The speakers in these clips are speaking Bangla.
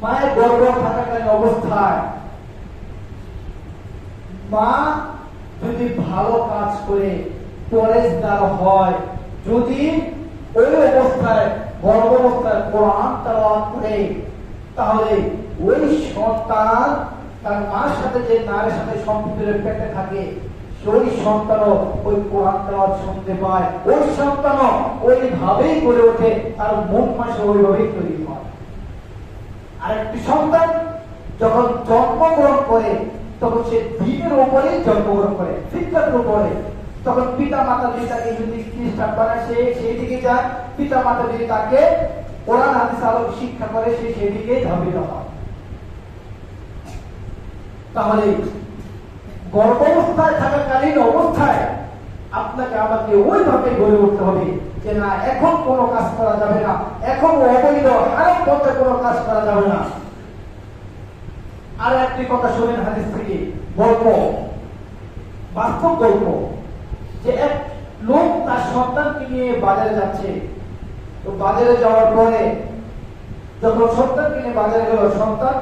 মায়ের গর্ভে থাকাকালীন অবস্থায় মা যদি ভালো কাজ করে পরেশগার হয়, যদি ওই অবস্থায় গর্ভাবস্থায় কোরআন তেলাওয়াত করে, তাহলে ওই সন্তান তার মার সাথে যে নারীর সাথে সম্পর্কের পেটে থাকে, ওই সন্তানও ওই কোরআন তেলাওয়াত শুনতে পায়, ওই সন্তানও ওইভাবেই গড়ে ওঠে, তার মন মাসে ওইভাবেই তৈরি হয়। আরেকটি সন্তান যখন জন্মগ্রহণ করে তখন সে দিনের উপরেই জন্মগ্রহণ করে, ফিতরাতের উপরে। তখন পিতা মাতা যদি তাকে যদি খ্রিস্টান বানায় সে সেই দিকে যায়, পিতা মাতা যদি তাকে কোরআন হাদিস আলোক শিক্ষা করে সে সেদিকেই ধাবিত হয়। তাহলে গর্ভাবস্থায় থাকাকালীন অবস্থায় আপনাকে আমাকে ওইভাবে গড়ে উঠতে হবে যে না, এখন কোনো কাজ করা যাবে না, এখন অবৈধ হারাম পথে কোনো কাজ করা যাবে না। আর একটি কথা শুনেন হাদিস থেকে, গল্প, বাস্তব গল্প, যে এক লোক তার সন্তানকে নিয়ে বাজারে যাচ্ছে। তো বাজারে যাওয়ার পরে যখন সন্তানকে নিয়ে বাজারে গেল, সন্তান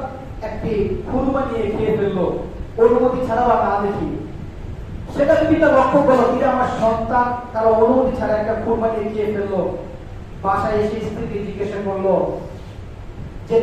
একটি খুরমা নিয়ে খেয়ে ফেললো অনুমতি ছাড়া বা না দেখি। সেটা পিতা লক্ষ্য করলো যে আমার সন্তান তার অনুমতি ছাড়া একটা খুরমা নিয়ে খেয়ে ফেললো। বাসায় এসে স্ত্রীকে জিজ্ঞাসা করলো যে